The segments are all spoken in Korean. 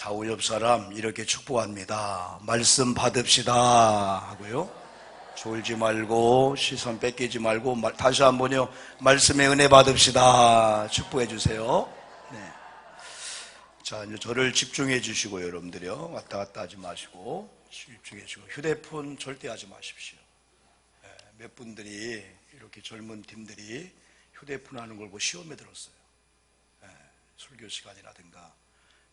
좌우 옆 사람 이렇게 축복합니다. 말씀 받읍시다 하고요. 졸지 말고 시선 뺏기지 말고 다시 한번요. 말씀의 은혜 받읍시다. 축복해 주세요. 네. 자, 이제 저를 집중해 주시고 여러분들이요. 왔다 갔다 하지 마시고 집중해 주시고 휴대폰 절대 하지 마십시오. 네, 몇 분들이 이렇게 젊은 팀들이 휴대폰 하는 걸 보고 시험에 들었어요. 네, 설교 시간이라든가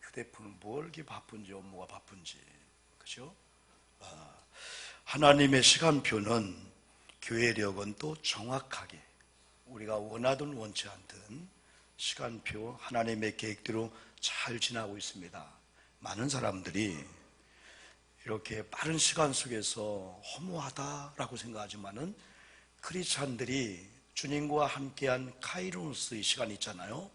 휴대폰은 뭘 이렇게 바쁜지 업무가 바쁜지 그죠? 하나님의 시간표는 교회력은 또 정확하게 우리가 원하든 원치 않든 시간표 하나님의 계획대로 잘 지나고 있습니다. 많은 사람들이 이렇게 빠른 시간 속에서 허무하다라고 생각하지만은 크리스찬들이 주님과 함께한 카이로스의 시간이 있잖아요.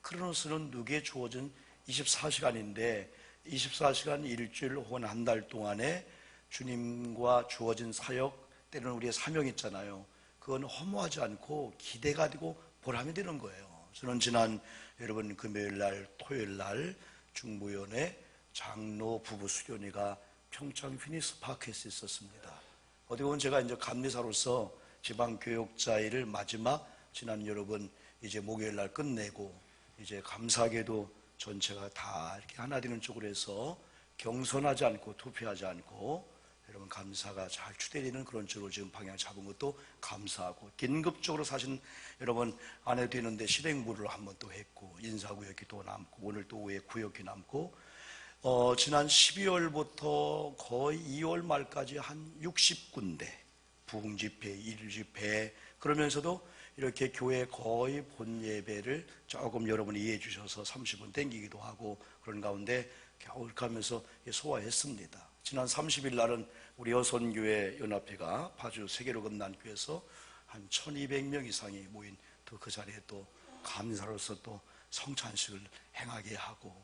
크로노스는 누구에 주어진 24시간인데 24시간 일주일 혹은 한 달 동안에 주님과 주어진 사역 때는 우리의 사명이 있잖아요. 그건 허무하지 않고 기대가 되고 보람이 되는 거예요. 저는 지난 여러분 금요일날 토요일날 중부연의 장로 부부 수련회가 평창 피니스 파크에서 있었습니다. 어디 보면 제가 이제 감리사로서 지방교역자 일을 마지막 지난 여러분 이제 목요일날 끝내고 이제 감사하게도 전체가 다 이렇게 하나 되는 쪽으로 해서 경선하지 않고 투표하지 않고 여러분 감사가 잘 추대되는 그런 쪽으로 지금 방향 잡은 것도 감사하고 긴급적으로 사실 여러분 안 해도 되는데 실행부를 한번 또 했고 인사구역이 또 남고 오늘 또 오후에 구역이 남고 지난 12월부터 거의 2월 말까지 한 60군데 부흥집회, 일집회 그러면서도 이렇게 교회 거의 본 예배를 조금 여러분이 이해해 주셔서 30분 땡기기도 하고 그런 가운데 겨울가면서 소화했습니다. 지난 30일 날은 우리 여선교회 연합회가 파주 세계로 건넌 교회에서 한 1200명 이상이 모인 또 그 자리에 또 감사로서 또 성찬식을 행하게 하고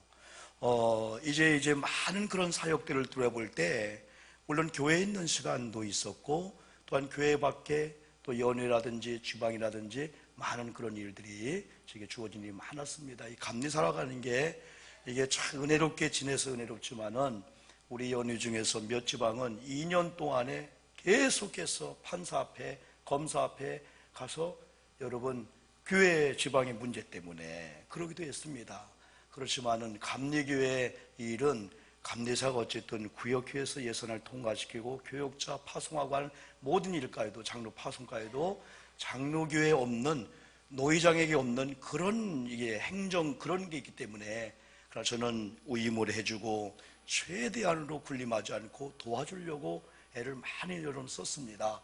이제 많은 그런 사역들을 돌아볼 때 물론 교회에 있는 시간도 있었고 또한 교회 밖에 또 연회라든지 주방이라든지 많은 그런 일들이 제게 주어진 일이 많았습니다. 이 감리 살아가는 게 이게 참 은혜롭게 지내서 은혜롭지만은 우리 연회 중에서 몇 지방은 2년 동안에 계속해서 판사 앞에 검사 앞에 가서 여러분 교회 지방의 문제 때문에 그러기도 했습니다. 그렇지만은 감리교회 일은 감리사가 어쨌든 구역회에서 예산을 통과시키고 교역자 파송하고 하는 모든 일가에도 장로 파송가에도 장로교회에 없는 노회장에게 없는 그런 이게 행정 그런 게 있기 때문에 그러나 저는 우임을 해주고 최대한으로 군림하지 않고 도와주려고 애를 많이 여러분 썼습니다.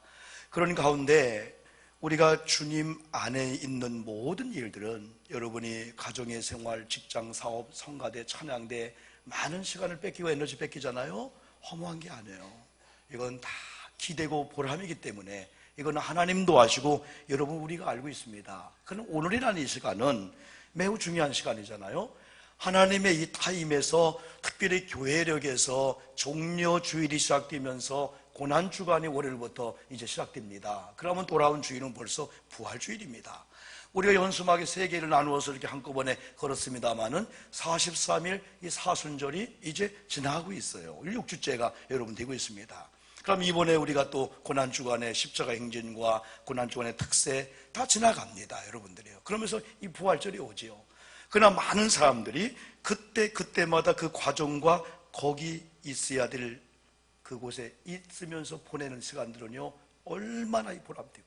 그런 가운데 우리가 주님 안에 있는 모든 일들은 여러분이 가정의 생활, 직장, 사업, 성가대, 찬양대 많은 시간을 뺏기고 에너지 뺏기잖아요. 허무한 게 아니에요. 이건 다 기대고 보람이기 때문에 이건 하나님도 아시고 여러분 우리가 알고 있습니다. 그럼 오늘이라는 이 시간은 매우 중요한 시간이잖아요. 하나님의 이 타임에서 특별히 교회력에서 종려주일이 시작되면서 고난주간이 월요일부터 이제 시작됩니다. 그러면 돌아온 주일은 벌써 부활주일입니다. 우리가 연수막에 3개를 나누어서 이렇게 한꺼번에 걸었습니다마는 43일 이 사순절이 이제 지나가고 있어요. 6주째가 여러분 되고 있습니다. 그럼 이번에 우리가 또 고난주간의 십자가 행진과 고난주간의 특세 다 지나갑니다. 여러분들이요. 그러면서 이 부활절이 오지요. 그러나 많은 사람들이 그때마다 그 과정과 거기 있어야 될 그곳에 있으면서 보내는 시간들은요 얼마나 보람되고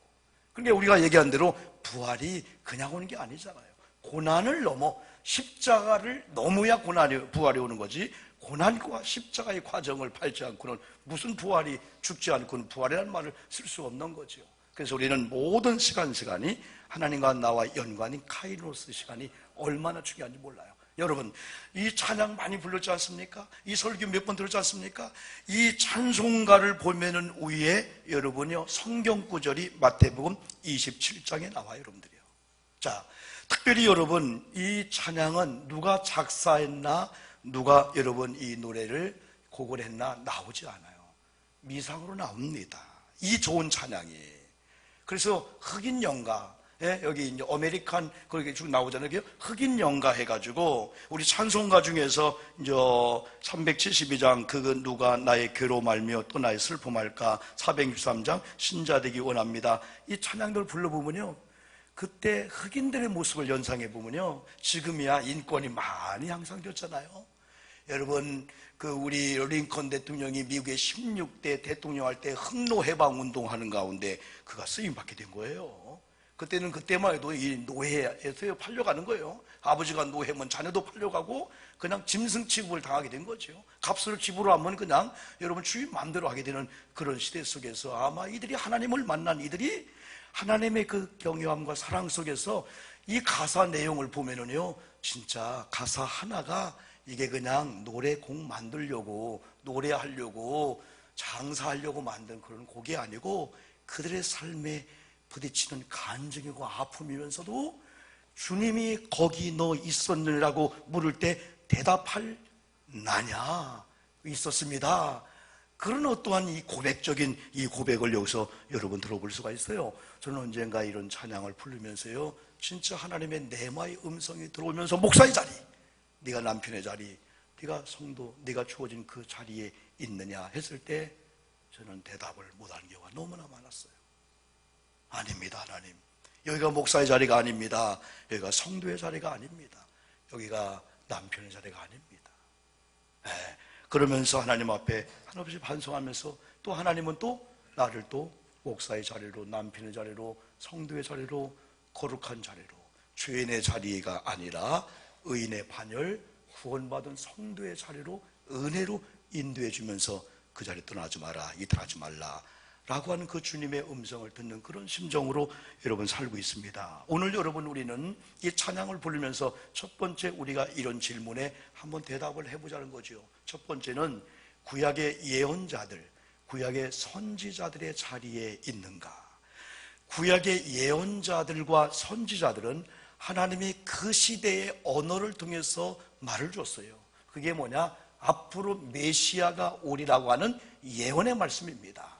그러니까 우리가 얘기한 대로 부활이 그냥 오는 게 아니잖아요. 고난을 넘어 십자가를 넘어야 부활이 오는 거지 고난과 십자가의 과정을 밟지 않고는 무슨 부활이 죽지 않고는 부활이라는 말을 쓸 수 없는 거죠. 그래서 우리는 모든 시간이 하나님과 나와 연관인 카이로스 시간이 얼마나 중요한지 몰라요. 여러분 이 찬양 많이 불렀지 않습니까? 이 설교 몇 번 들었지 않습니까? 이 찬송가를 보면은 위에 여러분이요 성경 구절이 마태복음 27장에 나와요. 여러분들이요. 자, 특별히 여러분 이 찬양은 누가 작사했나 누가 여러분 이 노래를 곡을 했나 나오지 않아요. 미상으로 나옵니다. 이 좋은 찬양이. 그래서 흑인 영가 예, 여기 이제 아메리칸 그렇게 쭉 나오잖아요. 흑인 영가 해가지고 우리 찬송가 중에서 이제 372장 그거 누가 나의 괴로움 알며 또 나의 슬픔 알까, 463장 신자되기 원합니다. 이 찬양들 불러보면요, 그때 흑인들의 모습을 연상해 보면요, 지금이야 인권이 많이 향상됐잖아요. 여러분, 우리 링컨 대통령이 미국의 16대 대통령 할 때 흑노 해방 운동하는 가운데 그가 쓰임 받게 된 거예요. 그때는 그때만 해도 이 노예에서 팔려가는 거예요. 아버지가 노예면 자녀도 팔려가고 그냥 짐승 취급을 당하게 된 거죠. 값을 지불하면 그냥 여러분 주인 마음대로 하게 되는 그런 시대 속에서 아마 이들이 하나님을 만난 이들이 하나님의 그 경외함과 사랑 속에서 이 가사 내용을 보면은요, 진짜 가사 하나가 이게 그냥 노래곡 만들려고, 노래하려고, 장사하려고 만든 그런 곡이 아니고 그들의 삶에 부딪히는 간증이고 아픔이면서도 주님이 거기 너 있었느냐고 물을 때 대답할 나냐? 있었습니다. 그런 어떠한 이 고백적인 이 고백을 여기서 여러분 들어볼 수가 있어요. 저는 언젠가 이런 찬양을 부르면서요, 진짜 하나님의 내마의 음성이 들어오면서 목사의 자리, 네가 남편의 자리, 네가 성도, 네가 주어진 그 자리에 있느냐 했을 때 저는 대답을 못하는 경우가 너무나 많았어요. 아닙니다. 하나님, 여기가 목사의 자리가 아닙니다. 여기가 성도의 자리가 아닙니다. 여기가 남편의 자리가 아닙니다. 네. 그러면서 하나님 앞에 한없이 반성하면서 또 하나님은 또 나를 또 목사의 자리로, 남편의 자리로, 성도의 자리로, 거룩한 자리로, 죄인의 자리가 아니라 의인의 반열, 구원받은 성도의 자리로 은혜로 인도해 주면서 그 자리 떠나지 마라, 이탈하지 말라 라고 하는 그 주님의 음성을 듣는 그런 심정으로 여러분 살고 있습니다. 오늘 여러분, 우리는 이 찬양을 부르면서 첫 번째 우리가 이런 질문에 한번 대답을 해보자는 거죠. 첫 번째는 구약의 예언자들, 구약의 선지자들의 자리에 있는가? 구약의 예언자들과 선지자들은 하나님이 그 시대의 언어를 통해서 말을 줬어요. 그게 뭐냐? 앞으로 메시아가 오리라고 하는 예언의 말씀입니다.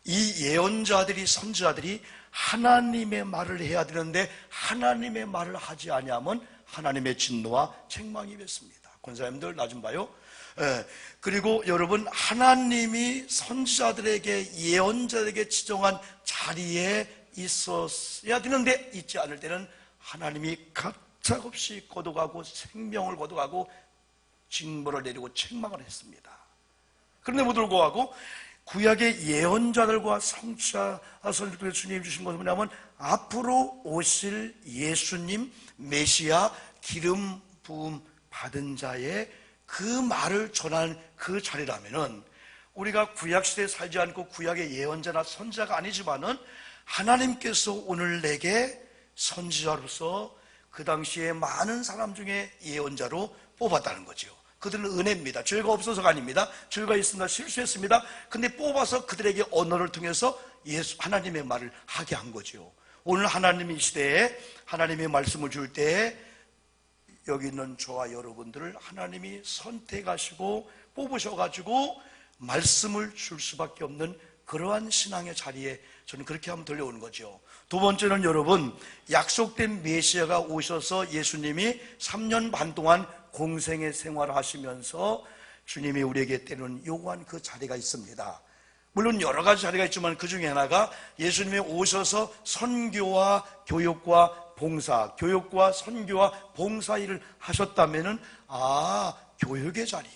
이 예언자들이, 선지자들이 하나님의 말을 해야 되는데 하나님의 말을 하지 아니하면 하나님의 진노와 책망이 맺습니다. 권사님들 나 좀 봐요. 그리고 여러분, 하나님이 선지자들에게, 예언자들에게 지정한 자리에 있었어야 되는데 있지 않을 때는 하나님이 가차없이 거둬가고 생명을 거둬가고 징벌을 내리고 책망을 했습니다. 그런데도 불구하고 구약의 예언자들과 선지자, 선지자들에게 주님이 주신 것은 뭐냐면 앞으로 오실 예수님, 메시아, 기름 부음 받은 자의 그 말을 전하는 그 자리라면은, 우리가 구약시대에 살지 않고 구약의 예언자나 선지자가 아니지만은 하나님께서 오늘 내게 선지자로서 그 당시에 많은 사람 중에 예언자로 뽑았다는 거죠. 그들은 은혜입니다. 죄가 없어서가 아닙니다. 죄가 있습니다. 실수했습니다. 근데 뽑아서 그들에게 언어를 통해서 하나님의 말을 하게 한 거죠. 오늘 하나님 이 시대에 하나님의 말씀을 줄 때 여기 있는 저와 여러분들을 하나님이 선택하시고 뽑으셔가지고 말씀을 줄 수밖에 없는 그러한 신앙의 자리에 저는 그렇게 하면 들려오는 거죠. 두 번째는 여러분, 약속된 메시아가 오셔서 예수님이 3년 반 동안 공생의 생활을 하시면서 주님이 우리에게 때는 요구한 그 자리가 있습니다. 물론 여러 가지 자리가 있지만 그 중에 하나가 예수님이 오셔서 선교와 교육과 봉사, 교육과 선교와 봉사 일을 하셨다면은, 교육의 자리에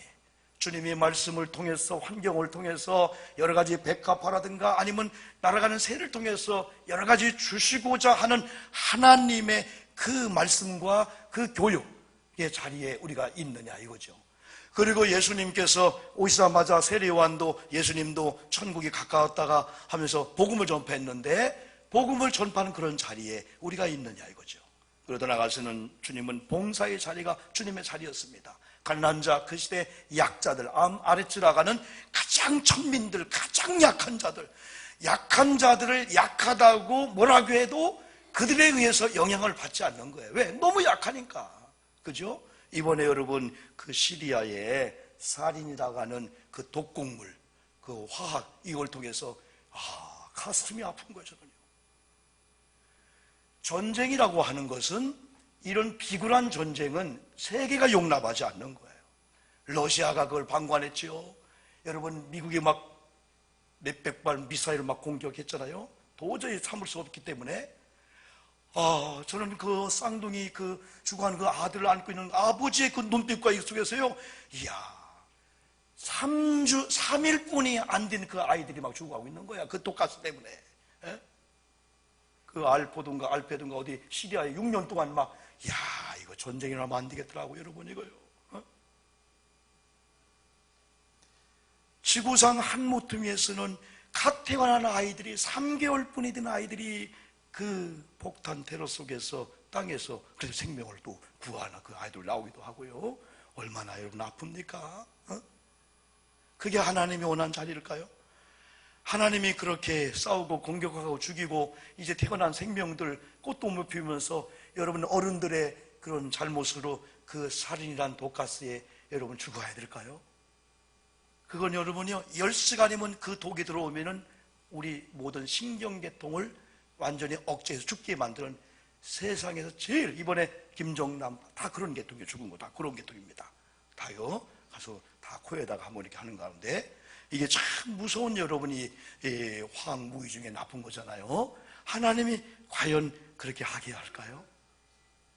주님의 말씀을 통해서, 환경을 통해서 여러 가지 백합화라든가 아니면 날아가는 새를 통해서 여러 가지 주시고자 하는 하나님의 그 말씀과 그 교육의 자리에 우리가 있느냐 이거죠. 그리고 예수님께서 오시자마자 세례요한도, 예수님도 천국이 가까웠다가 하면서 복음을 전파했는데 복음을 전파하는 그런 자리에 우리가 있느냐 이거죠. 그러다 나가서는 주님은 봉사의 자리가 주님의 자리였습니다. 가난한 자, 그 시대 약자들, 아래치라가는 가장 천민들, 가장 약한 자들, 약한 자들을 약하다고 뭐라고 해도 그들에 의해서 영향을 받지 않는 거예요. 왜? 너무 약하니까. 그죠? 이번에 여러분 그 시리아에 사린이라고 하는 그 독곡물, 그 화학, 이걸 통해서 가슴이 아픈 거예요. 저는요. 전쟁이라고 하는 것은, 이런 비굴한 전쟁은 세계가 용납하지 않는 거예요. 러시아가 그걸 방관했지요. 여러분, 미국이 막 몇백 발 미사일을 막 공격했잖아요. 도저히 참을 수 없기 때문에. 저는 그 쌍둥이 죽어가는 그 아들을 안고 있는 아버지의 그 눈빛과 이 속에서요, 이야, 3일뿐이 안 된 그 아이들이 막 죽어가고 있는 거야. 그 독가스 때문에. 에? 그 알페든가 어디 시리아에 6년 동안 막, 야, 이거 전쟁이 나면 안 되겠더라고, 여러분, 이거요. 지구상 한 모퉁이에서는 갓 태어난 아이들이, 3개월뿐이 된 아이들이 그 폭탄 테러 속에서, 땅에서 그래서 생명을 또 구하는 그 아이들 나오기도 하고요. 얼마나 여러분 아픕니까? 그게 하나님이 원한 자리일까요? 하나님이 그렇게 싸우고 공격하고 죽이고 이제 태어난 생명들 꽃도 못 피우면서 여러분 어른들의 그런 잘못으로 그 살인이란 독가스에 여러분 죽어야 될까요? 그건 여러분이요, 10시간이면 그 독이 들어오면은 우리 모든 신경계통을 완전히 억제해서 죽게 만드는, 세상에서 제일, 이번에 김정남 다 그런 계통이 죽은 거 다 그런 계통입니다. 다요 가서 다 코에다가 한번 이렇게 하는 가운데, 이게 참 무서운 여러분이 화학무기 중에 나쁜 거잖아요. 하나님이 과연 그렇게 하게 할까요?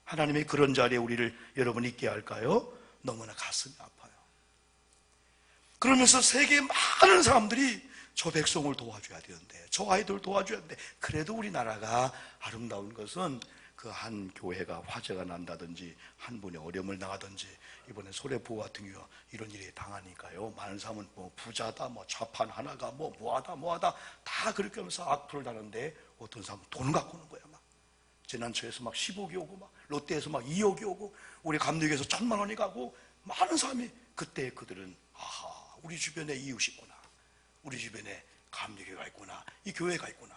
하나님이 그런 자리에 우리를 여러분 있게 할까요? 너무나 가슴이 아파요. 그러면서 세계의 많은 사람들이 저 백성을 도와줘야 되는데, 저 아이들 도와줘야 되는데, 그래도 우리나라가 아름다운 것은 그 한 교회가 화재가 난다든지 한 분이 어려움을 당하든지, 이번에 소래포 같은 경우 이런 일이 당하니까요, 많은 사람은 뭐 부자다, 뭐 좌판 하나가 뭐하다 다 그렇게 하면서 악플을 다는데, 어떤 사람은 돈 갖고 오는 거야. 막 재난처에서 막 10억이 오고, 막 롯데에서 막 2억이 오고, 우리 감독에서 1,000만 원이 가고, 많은 사람이, 그때 그들은 아하, 우리 주변에 이웃이 있구나, 우리 주변에 감리교회가 있구나, 이 교회가 있구나.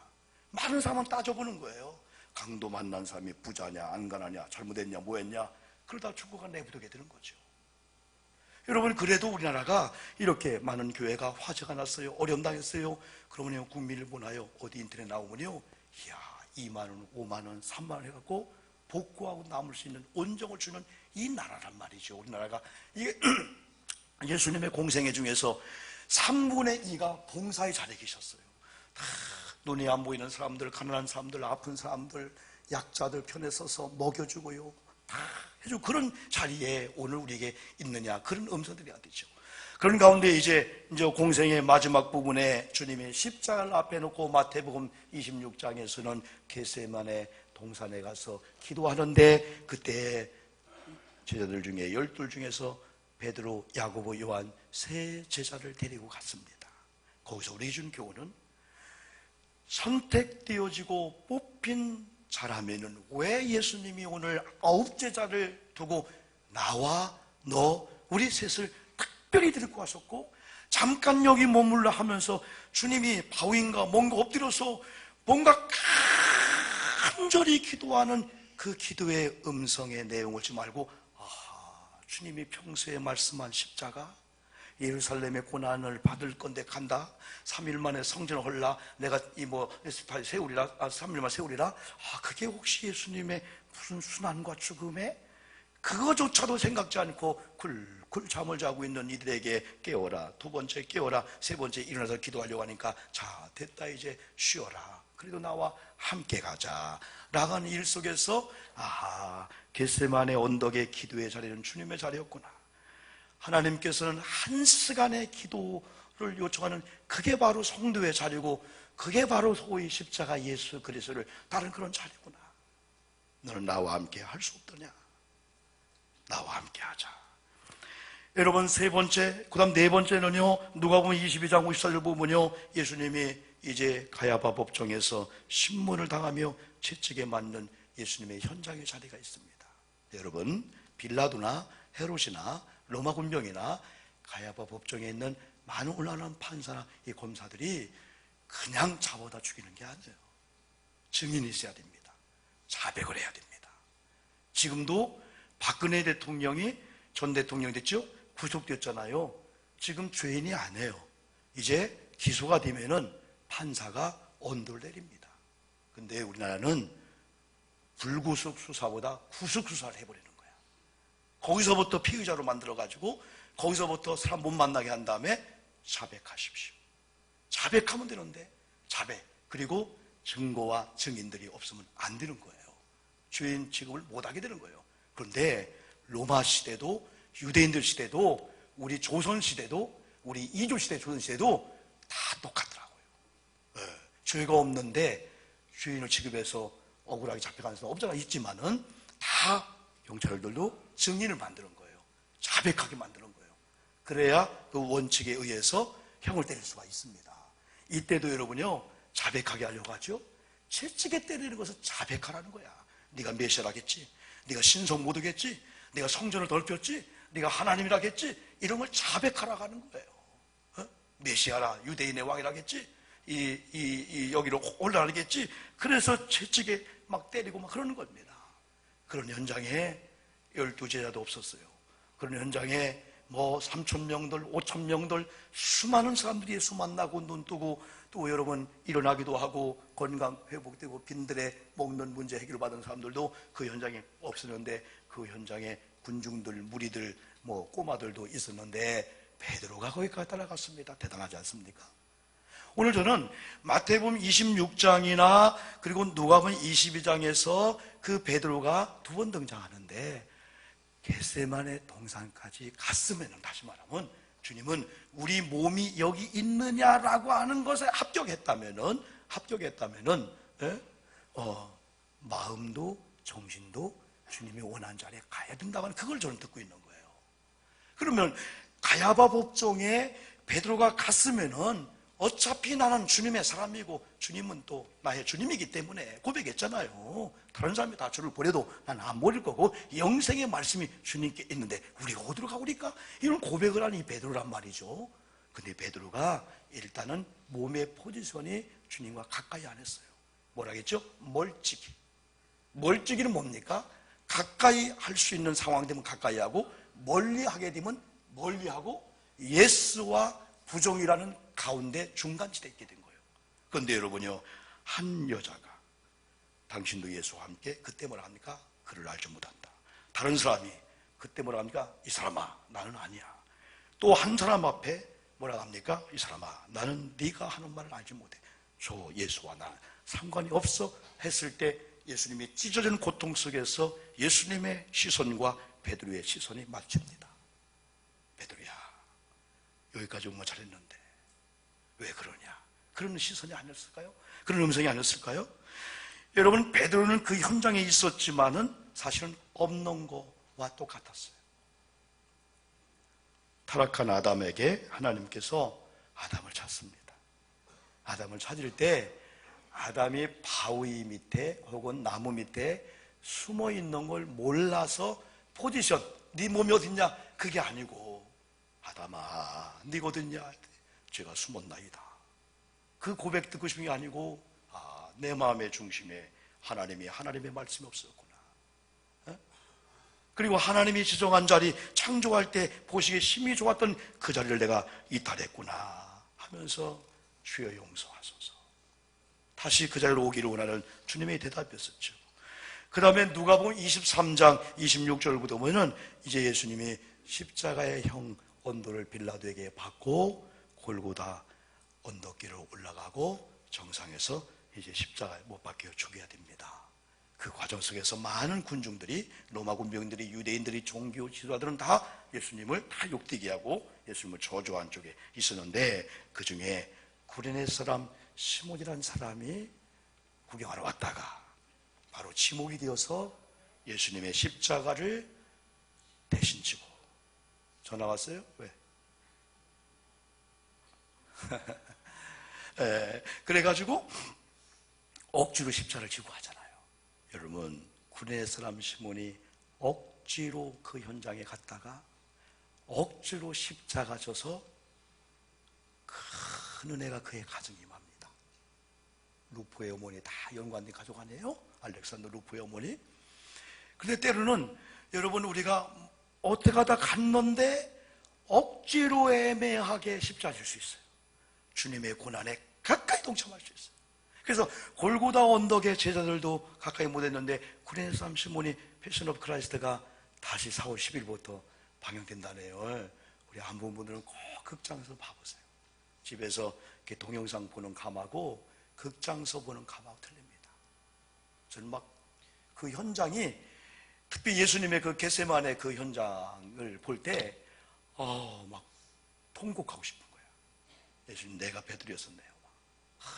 많은 사람은 따져보는 거예요. 강도 만난 사람이 부자냐 안 가난냐, 잘못했냐 뭐했냐, 그러다 죽어가 내부되게 되는 거죠. 여러분, 그래도 우리나라가 이렇게 많은 교회가 화재가 났어요, 어려움 당했어요. 그러면 국민을 보나요? 어디 인터넷 나오면요, 이야, 2만 원, 5만 원, 3만 원 해갖고 복구하고 남을 수 있는 온정을 주는 이 나라란 말이죠. 우리나라가 이게 예수님의 공생애 중에서 3분의 2가 봉사의 자리에 계셨어요. 다 눈이 안 보이는 사람들, 가난한 사람들, 아픈 사람들, 약자들 편에 서서 먹여주고요, 다 해주고, 그런 자리에 오늘 우리에게 있느냐, 그런 음성들이 되죠. 그런 가운데 이제 공생의 마지막 부분에 주님이 십자가를 앞에 놓고 마태복음 26장에서는 겟세마네 동산에 가서 기도하는데, 그때 제자들 중에 12 중에서 베드로, 야고보, 요한 세 제자를 데리고 갔습니다. 거기서 우리 준 교훈은, 선택되어지고 뽑힌 자라면은 왜 예수님이 오늘 9 제자를 두고 나와 너 우리 셋을 특별히 데리고 가셨고, 잠깐 여기 머물러 하면서 주님이 바위인가 뭔가 엎드려서 뭔가 간절히 기도하는 그 기도의 음성의 내용을 좀 알고, 주님이 평소에 말씀한 십자가, 예루살렘의 고난을 받을 건데 간다, 3일 만에 성전을 헐라, 내가 세우리라, 3일 만에 세우리라. 그게 혹시 예수님의 무슨 순환과 죽음에, 그거조차도 생각지 않고 굴굴 잠을 자고 있는 이들에게 깨워라, 2번째 깨워라, 3번째 일어나서 기도하려고 하니까, 자 됐다, 이제 쉬어라, 그래도 나와 함께 가자 라는 일 속에서, 겟세마네 언덕의 기도의 자리는 주님의 자리였구나. 하나님께서는 한 시간의 기도를 요청하는, 그게 바로 성도의 자리고, 그게 바로 소위 십자가 예수 그리스도를 따른 그런 자리구나. 너는 나와 함께 할 수 없더냐? 나와 함께 하자. 여러분, 3번째, 그 다음 4번째는요, 누가복음 22장 54절 보면요, 예수님이 이제 가야바 법정에서 신문을 당하며 채찍에 맞는 예수님의 현장의 자리가 있습니다. 여러분, 빌라도나 헤롯이나 로마 군병이나 가야바 법정에 있는 많은 올라가는 판사나 이 검사들이 그냥 잡아다 죽이는 게 아니에요. 증인이 있어야 됩니다. 자백을 해야 됩니다. 지금도 박근혜 대통령이, 전 대통령이 됐죠? 구속됐잖아요. 지금 죄인이 아니에요. 이제 기소가 되면은 판사가 언도를 내립니다. 근데 우리나라는 불구속 수사보다 구속 수사를 해버리는 거야. 거기서부터 피의자로 만들어가지고 거기서부터 사람 못 만나게 한 다음에 자백하십시오. 자백하면 되는데 자백, 그리고 증거와 증인들이 없으면 안 되는 거예요. 주인 취급을 못하게 되는 거예요. 그런데 로마 시대도 유대인들 시대도 우리 조선 시대도 우리 이조 시대 조선 시대도 다 똑같더라고요. 죄가 없는데 주인을 취급해서 억울하게 잡혀가는 사람 없잖아. 있지만은 다 경찰들도 증인을 만드는 거예요. 자백하게 만드는 거예요. 그래야 그 원칙에 의해서 형을 때릴 수가 있습니다. 이때도 여러분요, 자백하게 하려고 하죠. 채찍에 때리는 것은 자백하라는 거야. 네가 메시아라겠지, 네가 신성 모독했지, 네가 성전을 넓혔지, 네가 하나님이라겠지, 이런 걸 자백하라고 하는 거예요. 메시아라, 유대인의 왕이라겠지, 여기로 올라가겠지. 그래서 채찍에 막 때리고 막 그러는 겁니다. 그런 현장에 12제자도 없었어요. 그런 현장에 뭐 3,000명들, 5,000명들 수많은 사람들이 예수 만나고 눈 뜨고 또 여러분 일어나기도 하고 건강 회복되고 빈들에 먹는 문제 해결받은 사람들도 그 현장에 없었는데, 그 현장에 군중들, 무리들, 뭐 꼬마들도 있었는데 베드로가 거기까지 따라갔습니다. 대단하지 않습니까? 오늘 저는 마태복음 26장이나 그리고 누가복음 22장에서 그 베드로가 두 번 등장하는데, 겟세마네 동산까지 갔으면, 다시 말하면 주님은 우리 몸이 여기 있느냐라고 하는 것에 합격했다면은 마음도 정신도 주님이 원하는 자리에 가야 된다고 하는, 그걸 저는 듣고 있는 거예요. 그러면 가야바 법정에 베드로가 갔으면은 어차피 나는 주님의 사람이고 주님은 또 나의 주님이기 때문에 고백했잖아요. 다른 사람이 다 저를 버려도 난 안 버릴 거고 영생의 말씀이 주님께 있는데 우리가 어디로 가오리까? 이런 고백을 한 이 베드로란 말이죠. 근데 베드로가 일단은 몸의 포지션이 주님과 가까이 안 했어요. 뭐라겠죠? 멀찍이. 멀찍이는 뭡니까? 가까이 할 수 있는 상황 되면 가까이 하고, 멀리 하게 되면 멀리 하고, 예스와 부정이라는 가운데 중간지대에 있게 된 거예요. 그런데 여러분요, 한 여자가 당신도 예수와 함께, 그때 뭐라 합니까? 그를 알지 못한다. 다른 사람이 그때 뭐라 합니까? 이 사람아, 나는 아니야. 또 한 사람 앞에 뭐라 합니까? 이 사람아, 나는 네가 하는 말을 알지 못해. 저 예수와 나 상관이 없어 했을 때 예수님이 찢어지는 고통 속에서 예수님의 시선과 베드로의 시선이 맞춥니다. 베드로야, 여기까지 온 거 잘했는데 왜 그러냐? 그런 시선이 아니었을까요? 그런 음성이 아니었을까요? 여러분, 베드로는 그 현장에 있었지만은 사실은 없는 거와 똑같았어요. 타락한 아담에게 하나님께서 아담을 찾습니다. 아담을 찾을 때 아담이 바위 밑에 혹은 나무 밑에 숨어 있는 걸 몰라서 포지션, 네 몸이 어딨냐? 그게 아니고, 아담아, 네가 어딨냐? 제가 숨었나이다. 그 고백 듣고 싶은 게 아니고, 내 마음의 중심에 하나님의 말씀이 없었구나. 그리고 하나님이 지정한 자리, 창조할 때 보시기에 힘이 좋았던 그 자리를 내가 이탈했구나 하면서 주여 용서하소서. 다시 그 자리로 오기를 원하는 주님의 대답이었었죠. 그 다음에 누가복음 23장 26절부터 보면은 이제 예수님이 십자가의 형 언도를 빌라도에게 받고 골고다 언덕길로 올라가고 정상에서 이제 십자가에 못 박혀 죽여야 됩니다. 그 과정 속에서 많은 군중들이, 로마 군병들이, 유대인들이, 종교 지도자들은 다 예수님을 다 욕되게 하고 예수님을 저주한 쪽에 있었는데, 그 중에 구레네 사람 시몬이라는 사람이 구경하러 왔다가 바로 지목이 되어서 예수님의 십자가를 대신 지고. 전화 왔어요? 왜? 그래가지고 억지로 십자가를 지고 하잖아요. 여러분, 구레네 사람 시몬이 억지로 그 현장에 갔다가 억지로 십자가 져서 큰 은혜가 그의 가정에 임합니다. 루포의 어머니 다 연관된 가족 아니에요? 알렉산더 루포의 어머니. 근데 때로는 여러분, 우리가 어떻게 하다 갔는데 억지로 애매하게 십자가 질 수 있어요. 주님의 고난에 가까이 동참할 수 있어요. 그래서 골고다 언덕에 제자들도 가까이 못했는데 구레네 사람 시몬이 패션 오브 크라이스트가 다시 4월 10일부터 방영된다네요. 우리 한 분들은 꼭 극장에서 봐보세요. 집에서 이렇게 동영상 보는 감하고 극장에서 보는 감하고 틀립니다. 저는 막 그 현장이, 특히 예수님의 그 겟세마네 그 현장을 볼 때 막 통곡하고 싶은 거예요. 예수님, 내가 베드로였었네요.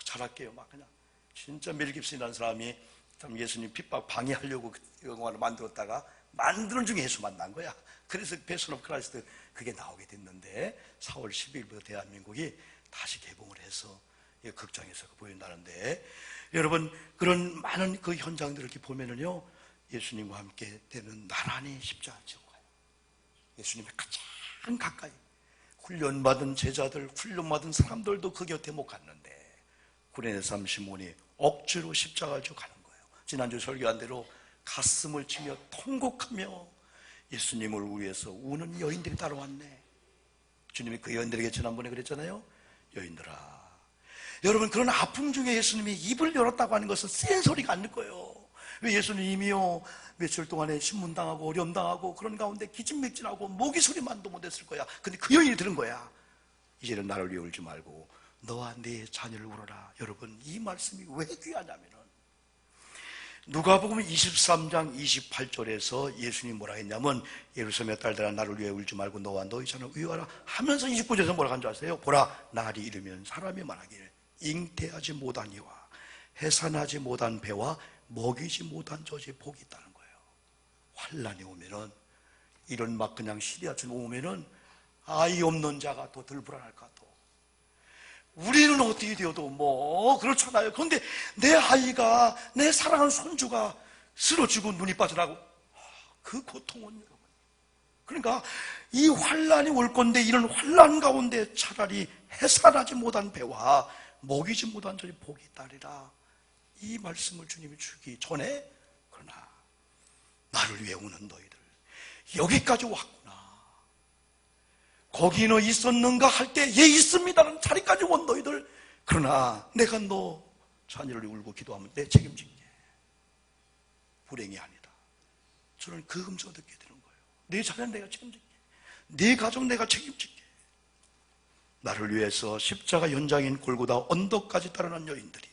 잘할게요. 막 그냥 진짜 멜 깁슨이라는 사람이 참 예수님 핍박 방해하려고 그 영화를 만들었다가 만드는 중에 예수 만난 거야. 그래서 패션 오브 크라이스트 그게 나오게 됐는데 4월 10일부터 대한민국이 다시 개봉을 해서 극장에서 보인다는데, 여러분 그런 많은 그 현장들을 이렇게 보면은요, 예수님과 함께 되는 나란히 십자가 지고 가요. 예수님의 가장 가까이 훈련받은 제자들, 훈련받은 사람들도 그 곁에 못 갔는데 구레네 사람 시몬이 억지로 십자가를 지고 가는 거예요. 지난주 설교한 대로 가슴을 치며 통곡하며 예수님을 위해서 우는 여인들이 따라왔네. 주님이 그 여인들에게 지난번에 그랬잖아요. 여인들아, 여러분 그런 아픔 중에 예수님이 입을 열었다고 하는 것은 센 소리가 아닐 거예요. 왜 예수님이요 며칠 동안에 신문당하고 어려움당하고 그런 가운데 기진맥진하고 모기 소리만도 못했을 거야. 근데 그 여인이 들은 거야. 이제는 나를 위해 울지 말고 너와 네 자녀를 울어라. 여러분 이 말씀이 왜 귀하냐면은 누가복음 23장 28절에서 예수님이 뭐라 했냐면, 예루살렘의 딸들아 나를 위해 울지 말고 너와 너희 자녀를 위하라 하면서 29절에서 뭐라 한 줄 아세요? 보라, 날이 이르면 사람이 말하기를 잉태하지 못한 이와 해산하지 못한 배와 먹이지 못한 젖이 복이 있다는 거예요. 환란이 오면은, 이런 막 그냥 시리아처럼 오면은 아이 없는 자가 더 덜 불안할 것 같아. 우리는 어떻게 되어도 뭐 그렇잖아요. 그런데 내 아이가, 내 사랑하는 손주가 쓰러지고 눈이 빠져나고, 그 고통은 여러분, 그러니까 이 환란이 올 건데 이런 환란 가운데 차라리 해산하지 못한 배와 먹이지 못한 젖이 복이 있다리라, 이 말씀을 주님이 주기 전에, 그러나 나를 위해 우는 너희들, 여기까지 왔구나, 거기는 있었는가 할 때 예 있습니다라는 자리까지 온 너희들, 그러나 내가 너 자녀를 울고 기도하면 내 책임질게. 불행이 아니다. 저는 그 음성을 듣게 되는 거예요. 내 자녀는 내가 책임질게. 내 가정 내가 책임질게. 나를 위해서 십자가 현장인 골고다 언덕까지 따르는 여인들이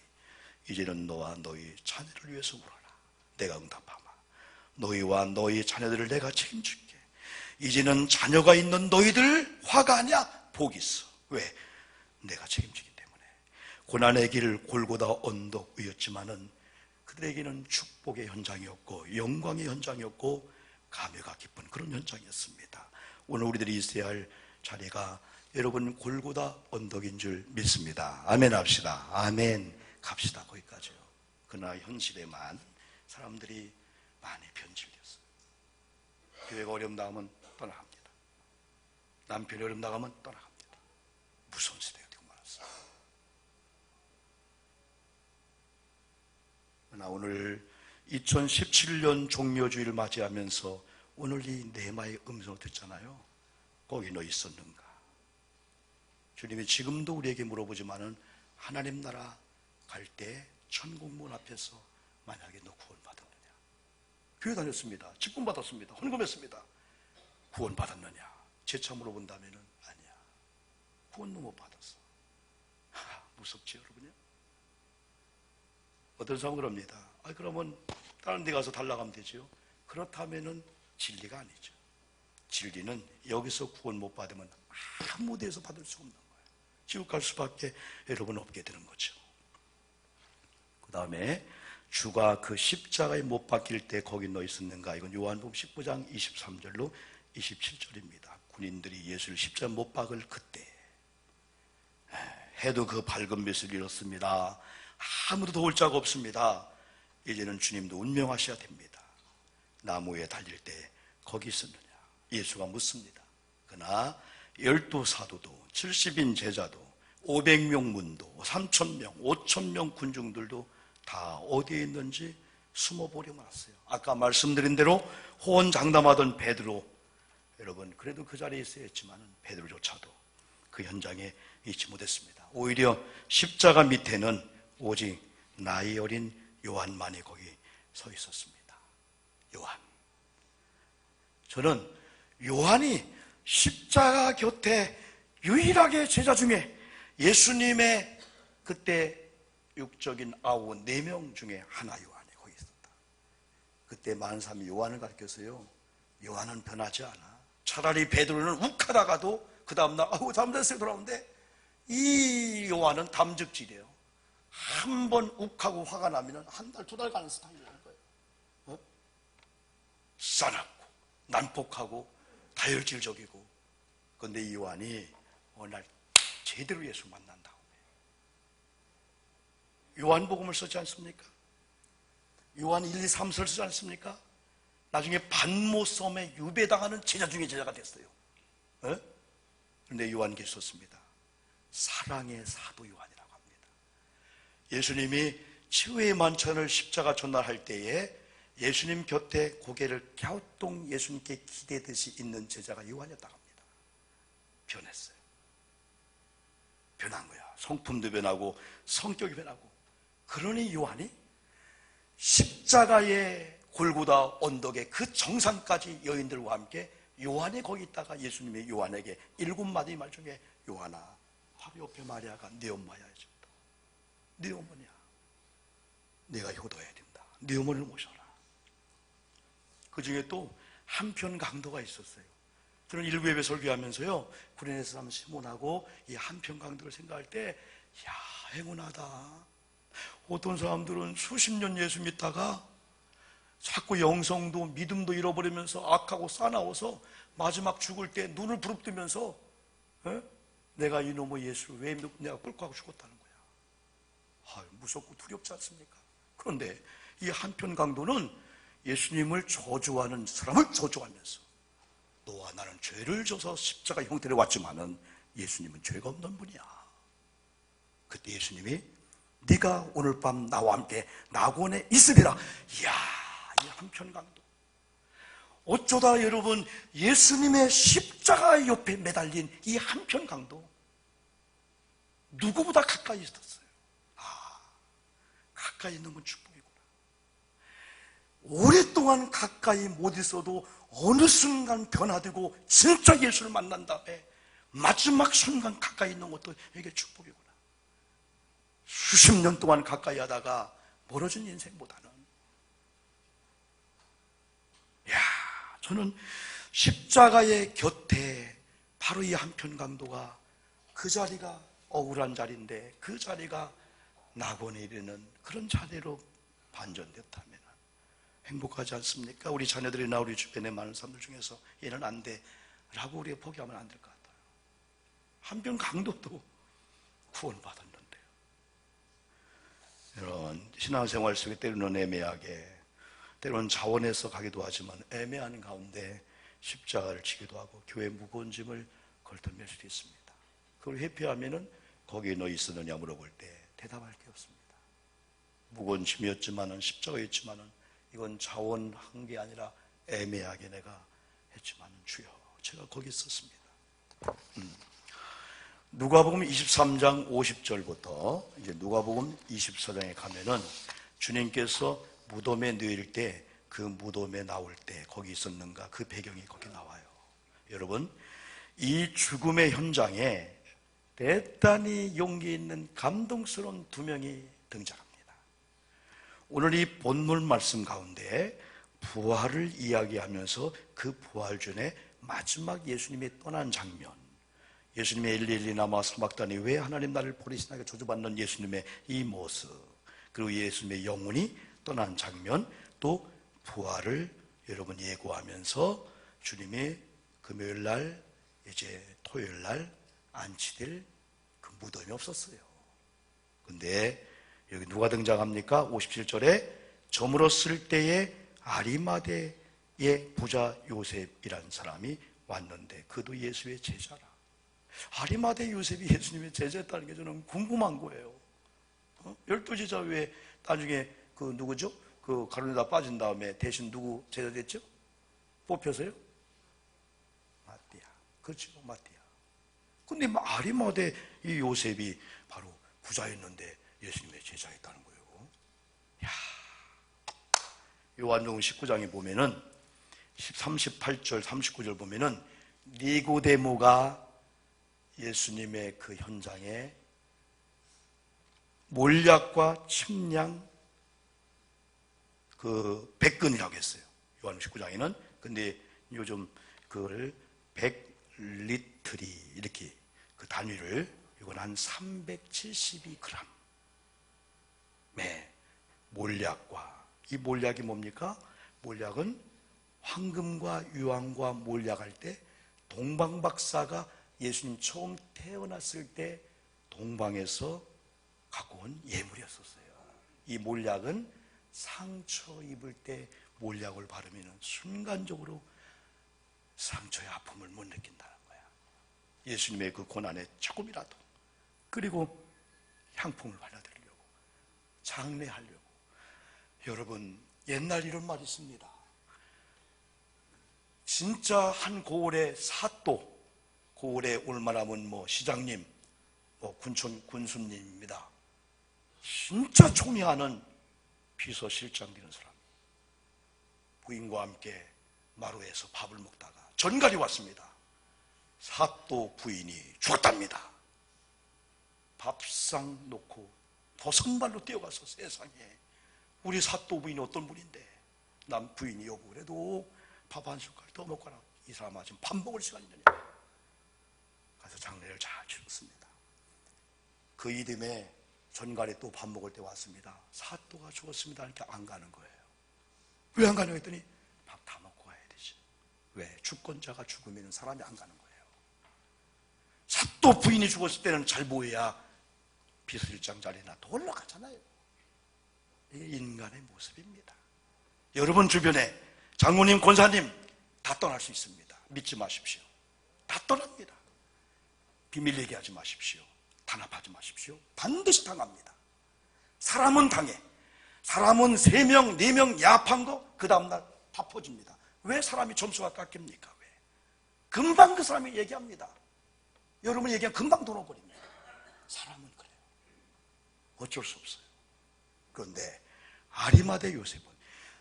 이제는 너와 너희 자녀를 위해서 울어라. 내가 응답하마. 너희와 너희 자녀들을 내가 책임질게. 이제는 자녀가 있는 너희들 화가 아니야, 복이 있어. 왜? 내가 책임지기 때문에. 고난의 길 골고다 언덕 위였지만은 그들에게는 축복의 현장이었고 영광의 현장이었고 감회가 깊은 그런 현장이었습니다. 오늘 우리들이 있어야 할 자리가 여러분 골고다 언덕인 줄 믿습니다. 아멘 합시다. 아멘. 갑시다. 거기까지요. 그러나 현실에만 사람들이 많이 변질됐어요. 교회가 어려움 나오면 떠나갑니다. 남편이 어려움 나가면 떠나갑니다. 무서운 시대가 되고 말았어요. 그러나 오늘 2017년 종료주의를 맞이하면서 오늘 이 네마의 음성을 듣잖아요. 거기 너 있었는가? 주님이 지금도 우리에게 물어보지만은 하나님 나라 갈 때 천국 문 앞에서 만약에 너 구원받았느냐? 교회 다녔습니다. 직분 받았습니다. 헌금했습니다. 구원받았느냐? 재차 물어본다면은 아니야. 구원도 못 받았어. 무섭지 여러분요? 어떤 사람은 그럽니다. 그러면 다른 데 가서 달라가면 되죠. 그렇다면은 진리가 아니죠. 진리는 여기서 구원 못 받으면 아무 데서 받을 수 없는 거예요. 지옥 갈 수밖에 여러분 없게 되는 거죠. 그 다음에 주가 그 십자가에 못 박힐 때 거기 너 있었는가? 이건 요한복음 19장 23절로 27절입니다. 군인들이 예수를 십자가에 못 박을 그때 해도 그 밝은 빛을 잃었습니다. 아무도 도울 자가 없습니다. 이제는 주님도 운명하셔야 됩니다. 나무에 달릴 때 거기 있었느냐? 예수가 묻습니다. 그러나 12 사도도 70인 제자도 500명 문도 3,000명 5,000명 군중들도 다 어디에 있는지 숨어보려고 했어요. 아까 말씀드린 대로 호언장담하던 베드로, 여러분 그래도 그 자리에 있어야 했지만 베드로조차도 그 현장에 있지 못했습니다. 오히려 십자가 밑에는 오직 나이 어린 요한만이 거기 서 있었습니다. 요한. 저는 요한이 십자가 곁에 유일하게 제자 중에 예수님의 그때 육적인 아우 4명 중에 하나 요한이 거기 있었다. 그때 많은 사람이 요한을 가르쳤어요. 요한은 변하지 않아. 차라리 베드로는 욱하다가도 그 다음날 잠들었어요 돌아오는데, 이 요한은 담적질이에요. 한 번 욱하고 화가 나면 한 달, 2달 가는 스타일이라는 거예요. 싸납고 난폭하고 다혈질적이고. 그런데 이 요한이 어느 날 제대로 예수 만난 다음에 요한복음을 쓰지 않습니까? 요한 1, 2, 3서를 쓰지 않습니까? 나중에 반모섬에 유배당하는 제자 중에 제자가 됐어요. 그런데 요한계시 썼습니다. 사랑의 사도 요한이라고 합니다. 예수님이 최후의 만찬을 십자가 전날할 때에 예수님 곁에 고개를 갸우뚱 예수님께 기대듯이 있는 제자가 요한이었다고 합니다. 변했어요. 변한 거야. 성품도 변하고 성격이 변하고. 그러니 요한이 십자가의 골고다 언덕의 그 정상까지 여인들과 함께 요한이 거기 있다가 예수님이 요한에게 7마디 말 중에 요한아, 바로 옆에 마리아가 네 엄마야 해줬다. 네 어머니야. 내가 효도해야 된다. 네 어머니를 모셔라. 그 중에 또 한편 강도가 있었어요. 저는 일부 예배 설교하면서요, 구레네 사람 시몬하고 이 한편 강도를 생각할 때, 야, 행운하다. 어떤 사람들은 수십 년 예수 믿다가 자꾸 영성도 믿음도 잃어버리면서 악하고 싸나워서 마지막 죽을 때 눈을 부릅뜨면서 내가 이놈의 예수를 왜 믿고 내가 끌고 가고 죽었다는 거야. 무섭고 두렵지 않습니까? 그런데 이 한편 강도는 예수님을 저주하는 사람을 저주하면서 너와 나는 죄를 져서 십자가 형태를 왔지만은 예수님은 죄가 없는 분이야. 그때 예수님이 네가 오늘 밤 나와 함께 낙원에 있으리라. 이야, 이 한편 강도. 어쩌다 여러분 예수님의 십자가 옆에 매달린 이 한편 강도 누구보다 가까이 있었어요. 가까이 있는 건 축복이구나. 오랫동안 가까이 못 있어도 어느 순간 변화되고 진짜 예수를 만난 다음에 마지막 순간 가까이 있는 것도 이게 축복이구나. 수십 년 동안 가까이 하다가 멀어진 인생보다는, 저는 십자가의 곁에 바로 이 한편 강도가, 그 자리가 억울한 자리인데 그 자리가 낙원에 이르는 그런 자리로 반전됐다면 행복하지 않습니까? 우리 자녀들이나 우리 주변에 많은 사람들 중에서 얘는 안 돼 라고 우리가 포기하면 안 될 것 같아요. 한편 강도도 구원받았는데요. 이런 신앙생활 속에 때로는 애매하게, 때로는 자원해서 가기도 하지만 애매한 가운데 십자가를 지기도 하고 교회 무거운 짐을 걸터맬 수도 있습니다. 그걸 회피하면은 거기에 너 있었느냐 물어볼 때 대답할 게 없습니다. 무거운 짐이었지만은, 십자가였지만은, 이건 자원한 게 아니라 애매하게 내가 했지만은 주여 제가 거기 있었습니다. 누가복음 23장 50절부터 이제 누가복음 24장에 가면은 주님께서 무덤에 누일 때 그 무덤에 나올 때 거기 있었는가, 그 배경이 거기 나와요. 여러분, 이 죽음의 현장에 대단히 용기 있는 감동스러운 2명이 등장합니다. 오늘 이 본문 말씀 가운데 부활을 이야기하면서 그 부활 전에 마지막 예수님이 떠난 장면, 예수님의 엘리엘리 라마 사박다니 왜 하나님 나를 버리시나 저주받는 예수님의 이 모습, 그리고 예수님의 영혼이 떠난 장면, 또 부활을 여러분 예고하면서 주님이 금요일날 이제 토요일날 안치될 그 무덤이 없었어요. 근데 여기 누가 등장합니까? 57절에 저물었을 때에 아리마대의 부자 요셉이라는 사람이 왔는데 그도 예수의 제자라. 아리마대 요셉이 예수님의 제자였다는 게 저는 궁금한 거예요. 12제자 외에 나중에 그 누구죠? 그 가룟유다 빠진 다음에 대신 누구 제자 됐죠? 뽑혀서요? 마띠아. 그렇죠, 마띠아. 근데 아리마대 이 요셉이 바로 부자였는데 예수님의 제자였다는 거예요. 요한복음 19장에 보면은 38절, 39절 보면은 니고데모가 예수님의 그 현장에 몰약과 침량 그 100근이라고 했어요. 요한복음 19장에는. 근데 요즘 그거를 100리트리 이렇게 그 단위를 이건 한 372g 몰약과, 이 몰약이 뭡니까? 몰약은 황금과 유황과 몰약할 때 동방박사가 예수님 처음 태어났을 때 동방에서 갖고 온 예물이었었어요. 이 몰약은 상처 입을 때 몰약을 바르면 순간적으로 상처의 아픔을 못 느낀다는 거야. 예수님의 그 고난에 조금이라도, 그리고 향품을 발라드리려고, 장례하려고. 여러분, 옛날 이런 말이 있습니다. 진짜 한 고을의 사또, 고을에 올만하면 뭐 시장님, 뭐 군수님입니다. 진짜 총애하는 비서실장 되는 사람, 부인과 함께 마루에서 밥을 먹다가 전갈이 왔습니다. 사또 부인이 죽었답니다. 밥상 놓고 도선발로 뛰어가서, 세상에 우리 사또 부인이 어떤 분인데 남 부인이 여보 그래도 밥 한 숟갈 더 먹고 가라. 이 사람아 지금 밥 먹을 시간이냐. 가서 장례를 잘 치렀습니다. 그 이듬해 전갈에 또 밥 먹을 때 왔습니다. 사또가 죽었습니다. 이렇게 안 가는 거예요. 왜 안 가냐고 했더니 밥 다 먹고 가야 되지. 왜? 주권자가 죽으면 사람이 안 가는 거예요. 사또 부인이 죽었을 때는 잘 보여야 비서실장 자리나 더 올라가잖아요. 이게 인간의 모습입니다. 여러분 주변에 장모님, 권사님 다 떠날 수 있습니다. 믿지 마십시오. 다 떠납니다. 비밀 얘기하지 마십시오. 단합하지 마십시오. 반드시 당합니다. 사람은 당해. 사람은 3명, 4명 야합한 거 그 다음날 다 퍼집니다. 왜 사람이 점수가 깎입니까? 왜? 금방 그 사람이 얘기합니다. 여러분 얘기하면 금방 돌아버립니다. 사람은 그래요. 어쩔 수 없어요. 그런데 아리마대 요셉은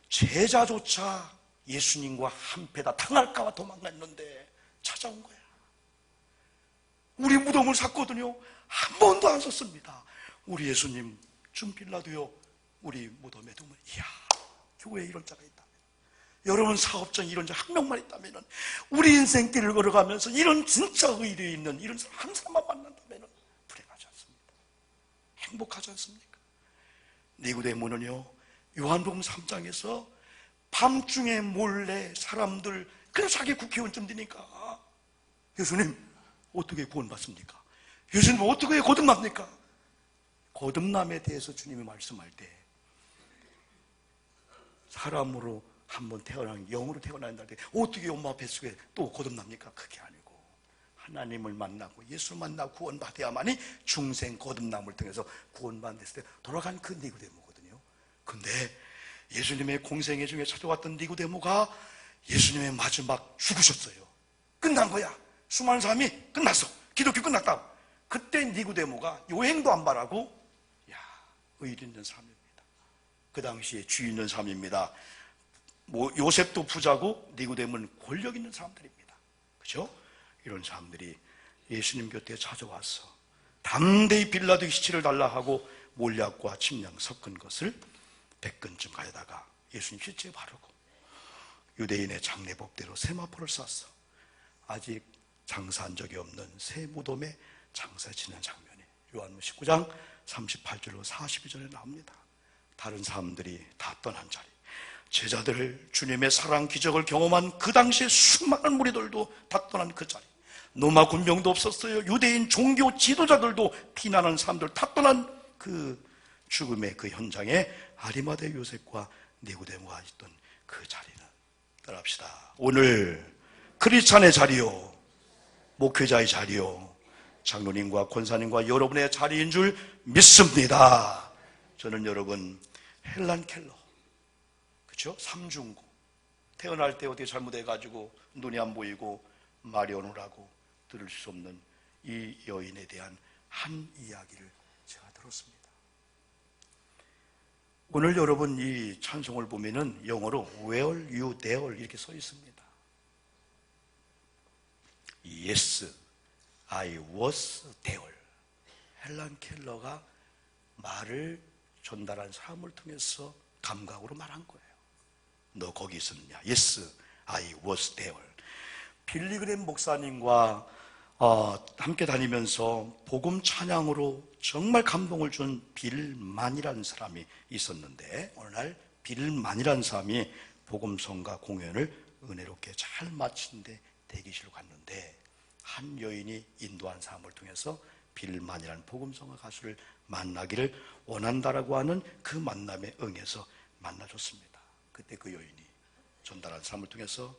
제자조차 예수님과 한패다 당할까봐 도망갔는데 찾아온 거야. 우리 무덤을 샀거든요. 한 번도 안 썼습니다. 우리 예수님 좀 빌라도요 우리 무덤에 두면, 이야, 교회에 이런 자가 있다면, 여러분 사업장에 이런 자 한 명만 있다면, 우리 인생길을 걸어가면서 이런 진짜 의리 있는 이런 사람 한 사람만 만난다면 불행하지 않습니까? 행복하지 않습니까? 니고데모는요 요한복음 3장에서 밤중에 몰래 사람들, 그냥 자기 국회의원쯤 되니까, 예수님 어떻게 구원받습니까? 예수님 어떻게 거듭납니까? 거듭남에 대해서 주님이 말씀할 때 사람으로 한번 태어난, 영으로 태어난다 할 때 어떻게 엄마 뱃속에 또 거듭납니까? 그게 아니고 하나님을 만나고 예수를 만나고 구원받아야만이 중생 거듭남을 통해서 구원받았을 때 돌아간 그 니고데모거든요. 근데 예수님의 공생애 중에 찾아왔던 니고데모가 예수님의 마지막 죽으셨어요. 끝난 거야. 수많은 사람이 끝났어. 기독교 끝났다. 그때 니고데모가 요행도 안 바라고, 야, 의리 있는 사람입니다. 그 당시에 주의 있는 사람입니다. 뭐 요셉도 부자고 니고데모는 권력 있는 사람들입니다. 그죠? 이런 사람들이 예수님 곁에 찾아와서 담대히 빌라도의 시체를 달라 하고 몰약과 침량 섞은 것을 100근쯤 가져다가 예수님 시체에 바르고 유대인의 장례법대로 세마포를 쌌어. 아직 장사한 적이 없는 새 무덤에 장사 지낸 장면이 요한복음 19장 38절로 42절에 나옵니다. 다른 사람들이 다 떠난 자리, 제자들 주님의 사랑 기적을 경험한 그 당시에 수많은 무리들도 다 떠난 그 자리, 로마 군병도 없었어요. 유대인 종교 지도자들도 피난하는 사람들 다 떠난 그 죽음의 그 현장에 아리마대 요셉과 니고데모가 있던 그 자리는, 따라합시다. 오늘 크리스찬의 자리요, 목회자의 자리요, 장로님과 권사님과 여러분의 자리인 줄 믿습니다. 저는 여러분 헬란 켈러, 그렇죠? 삼중고, 태어날 때 어떻게 잘못해가지고 눈이 안 보이고 말이 어눌하고 들을 수 없는 이 여인에 대한 한 이야기를 제가 들었습니다. 오늘 여러분 이 찬송을 보면은 영어로 Where you there 이렇게 써 있습니다. Yes, I was there. 헬란 켈러가 말을 전달한 사람을 통해서 감각으로 말한 거예요. 너 거기 있었느냐? Yes, I was there. 빌리그램 목사님과 함께 다니면서 복음 찬양으로 정말 감동을 준 빌만이라는 사람이 있었는데, 어느 날 빌만이라는 사람이 복음성가 공연을 은혜롭게 잘 마친데 대기실로 갔는데, 한 여인이 인도한 사람을 통해서 빌만이라는 복음성가 가수를 만나기를 원한다라고 하는 그 만남에 응해서 만나줬습니다. 그때 그 여인이 전달한 사람을 통해서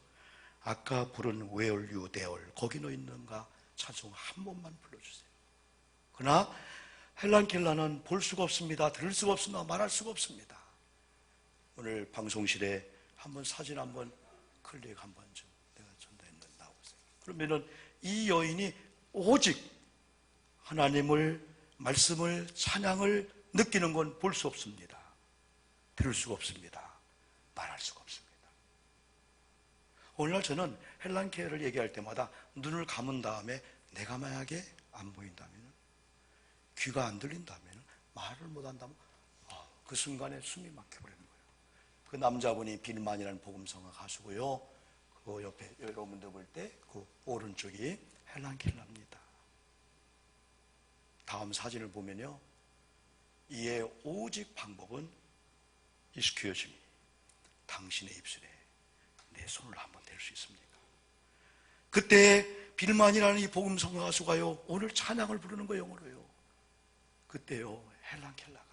아까 부른 Where you there, 거기 너 있는가 찬송 한 번만 불러주세요. 그러나 헬란 켈러는 볼 수가 없습니다. 들을 수가 없습니다. 말할 수가 없습니다. 오늘 방송실에 한번 사진 한번 클릭 한번 좀 내가 전달했는데 나오세요. 그러면은 이 여인이 오직 하나님을 말씀을 찬양을 느끼는 건 볼 수 없습니다. 들을 수가 없습니다. 말할 수가 없습니다. 오늘날 저는 헬란 켈러를 얘기할 때마다 눈을 감은 다음에 내가 만약에 안 보인다면, 귀가 안 들린다면, 말을 못한다면 그 순간에 숨이 막혀버리는 거예요. 그 남자분이 빌만이라는 복음성가 가수고요. 그 옆에 여러분들 볼 때 그 오른쪽이 헬란 켈러입니다. 다음 사진을 보면요, 이의 오직 방법은 이스큐어즈미, 당신의 입술에 내 손을 한번 댈 수 있습니까? 그때 빌만이라는 이 복음성가 가수가요, 오늘 찬양을 부르는 거 영어로요. 그때요, 헬란 켈러가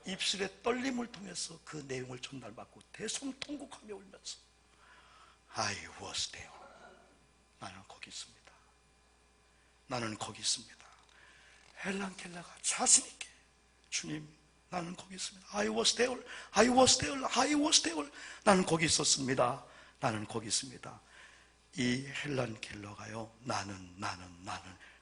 입술의 떨림을 통해서 그 내용을 전달받고 대성통곡하며 울면서 I was there. 나는 거기 있습니다. 나는 거기 있습니다. 헬란 켈러가 자신 있게, 주님, 나는 거기 있습니다. I was there. I was there. I was there. 나는 거기 있었습니다. 나는 거기 있습니다. 이 헬란 켈러가요, 나는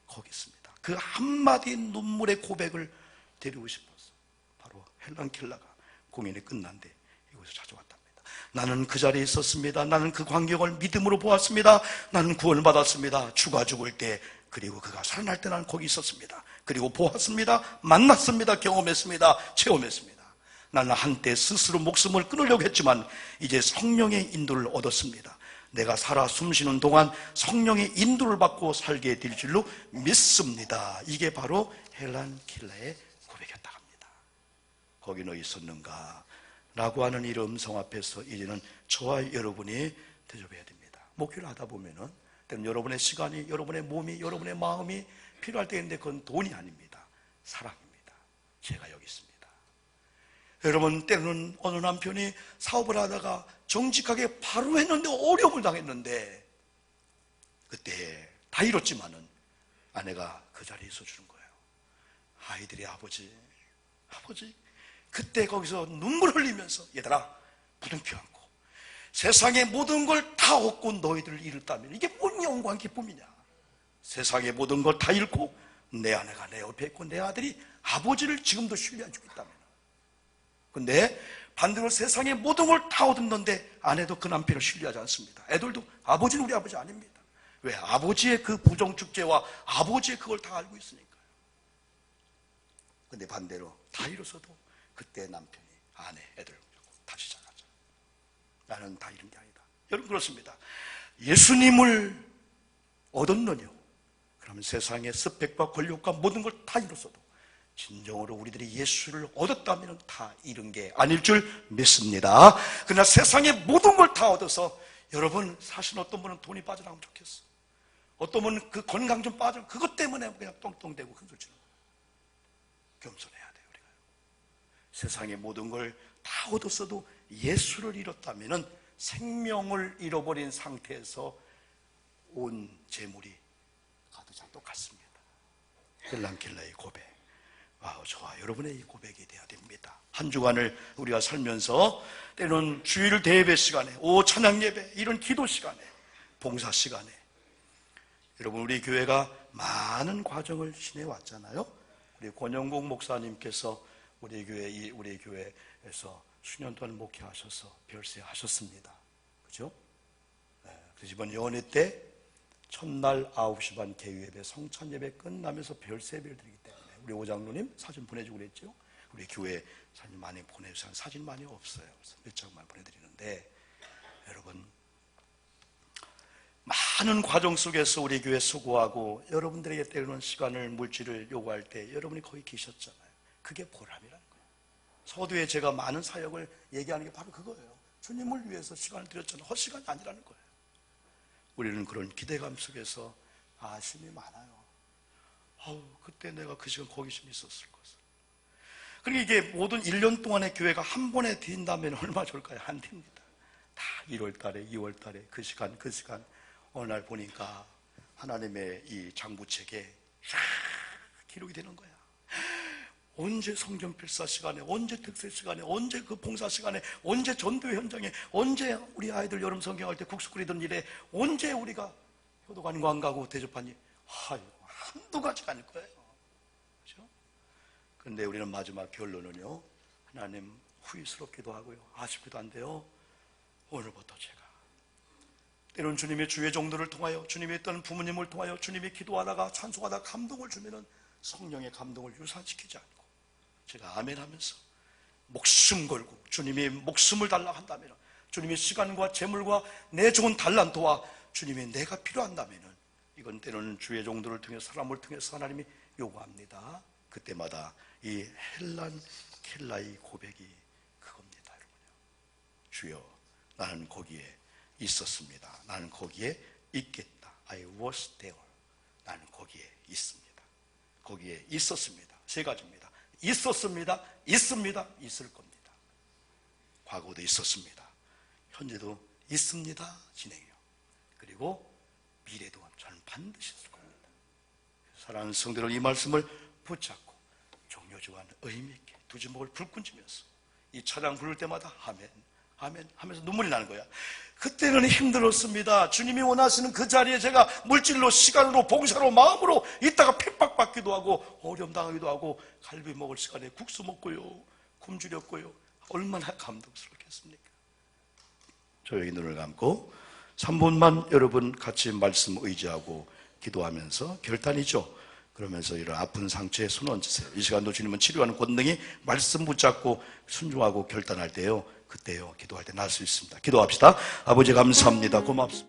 거기 있습니다. 그 한마디 눈물의 고백을 드리고 싶어서 바로 헬란 켈러가 공연이 끝난 뒤 이곳에 찾아왔답니다. 나는 그 자리에 있었습니다. 나는 그 광경을 믿음으로 보았습니다. 나는 구원을 받았습니다. 주가 죽을 때, 그리고 그가 살아날 때 나는 거기 있었습니다. 그리고 보았습니다. 만났습니다. 경험했습니다. 체험했습니다. 나는 한때 스스로 목숨을 끊으려고 했지만 이제 성령의 인도를 얻었습니다. 내가 살아 숨쉬는 동안 성령의 인도를 받고 살게 될 줄로 믿습니다. 이게 바로 헬란 켈러의 고백이었다고 합니다. 거기 너 있었는가? 라고 하는 이 음성 앞에서 이제는 저와 여러분이 대접해야 됩니다. 목회를 하다 보면은 때는 여러분의 시간이, 여러분의 몸이, 여러분의 마음이 필요할 때인데 그건 돈이 아닙니다. 사랑입니다. 제가 여기 있습니다. 여러분, 때로는 어느 남편이 사업을 하다가 정직하게 바로 했는데 어려움을 당했는데 그때 다 잃었지만은 아내가 그 자리에 있어주는 거예요. 아이들의 아버지 그때 거기서 눈물 흘리면서 얘들아, 부둥켜 안고 세상의 모든 걸 다 얻고 너희들을 잃었다면 이게 뭔 영광 기쁨이냐. 세상의 모든 걸 다 잃고 내 아내가 내 옆에 있고 내 아들이 아버지를 지금도 신뢰해주고 있다면, 근데 반대로 세상의 모든 걸 다 얻었는데 아내도 그 남편을 신뢰하지 않습니다. 애들도 아버지는 우리 아버지 아닙니다. 왜? 아버지의 그 부정축제와 아버지의 그걸 다 알고 있으니까요. 근데 반대로 다 잃어서도 그때 남편이 아내, 애들 다시 시작하죠. 나는 다 잃은 게 아니다. 여러분, 그렇습니다. 예수님을 얻었느냐? 그러면 세상의 스펙과 권력과 모든 걸 다 잃었어도 진정으로 우리들이 예수를 얻었다면 다 잃은 게 아닐 줄 믿습니다. 그러나 세상의 모든 걸 다 얻어서, 여러분, 사실 어떤 분은 돈이 빠져나가면 좋겠어. 어떤 분은 그 건강 좀 빠져, 그것 때문에 그냥 똥똥대고 큰소리 치는 거예요. 겸손해야 돼요, 우리가. 세상의 모든 걸 다 얻었어도 예수를 잃었다면 생명을 잃어버린 상태에서 온 재물이 가득 똑같습니다. 헬란 켈러의 고백. 저와 여러분의 이 고백이 되어야 됩니다. 한 주간을 우리가 살면서 때로는 주일 대예배 시간에, 찬양 예배, 이런 기도 시간에, 봉사 시간에, 여러분, 우리 교회가 많은 과정을 지내왔잖아요. 우리 권영국 목사님께서 우리 교회에서 수년 동안 목회하셔서 별세하셨습니다. 그죠? 그래서 이번 연회 때 첫날 9시 반 개유예배 성찬 예배 끝나면서 별세배를 드리기 때문에 우리 오장로님 사진 보내주고 그랬죠? 우리 교회 사진 많이 보내주세요. 사진 많이 없어요. 그래서 몇 장만 보내드리는데, 여러분 많은 과정 속에서 우리 교회 수고하고 여러분들에게 때로는 시간을 물질을 요구할 때 여러분이 거기 계셨잖아요. 그게 보람이라는 거예요. 서두에 제가 많은 사역을 얘기하는 게 바로 그거예요. 주님을 위해서 시간을 드렸잖아요. 헛시간이 아니라는 거예요. 우리는 그런 기대감 속에서 아쉬움이 많아요. 그때 내가 그 시간 거기 좀 있었을 것을. 그러니까 이게 모든 1년 동안의 교회가 한 번에 뛴다면 얼마나 좋을까요? 안 됩니다. 다 1월 달에 2월 달에 그 시간 어느 날 보니까 하나님의 이 장부책에 기록이 되는 거야. 언제 성경 필사 시간에, 언제 특세 시간에, 언제 그 봉사 시간에, 언제 전도 현장에, 언제 우리 아이들 여름 성경할 때 국수 끓이던 일에, 언제 우리가 효도관과 안 가고 대접하니, 한두 가지가 아닐 거예요. 그렇죠? 그런데 우리는 마지막 결론은요, 하나님 후회스럽기도 하고요, 아쉽기도 한데요, 오늘부터 제가 때로는 주님의 주의 종들을 통하여, 주님의 있던 부모님을 통하여 주님이 기도하다가 찬송하다가 감동을 주면은 성령의 감동을 유산시키지 않고 제가 아멘 하면서 목숨 걸고 주님이 목숨을 달라 한다면, 주님의 시간과 재물과 내 좋은 달란트와 주님이 내가 필요한다면, 이건 때로는 주의 종들을 통해서, 사람을 통해서 하나님이 요구합니다. 그때마다 이 헬란 켈라의 고백이 그겁니다. 여러분요, 주여 나는 거기에 있었습니다. 나는 거기에 있겠다. I was there. 나는 거기에 있습니다. 거기에 있었습니다. 세 가지입니다. 있었습니다. 있습니다. 있을 겁니다. 과거도 있었습니다. 현재도 있습니다. 진행해요. 그리고 미래도 저는 반드시 있을 겁니다. 사랑하는 성도들, 이 말씀을 붙잡고 종료주간 의미 있게 두 주먹을 불끈 쥐면서 이 찬양 부를 때마다 아멘 아멘 하면서 눈물이 나는 거야. 그때는 힘들었습니다. 주님이 원하시는 그 자리에 제가 물질로, 시간으로, 봉사로, 마음으로 있다가 핍박받기도 하고 어려움 당하기도 하고 갈비 먹을 시간에 국수 먹고요, 굶주렸고요. 얼마나 감동스럽겠습니까? 조용히 눈을 감고 3분만 여러분 같이 말씀 의지하고 기도하면서 결단이죠. 그러면서 이런 아픈 상처에 손 얹으세요. 이 시간도 주님은 치료하는 권능이 말씀 붙잡고 순종하고 결단할 때요, 그때요 기도할 때 날 수 있습니다. 기도합시다. 아버지 감사합니다. 고맙습니다.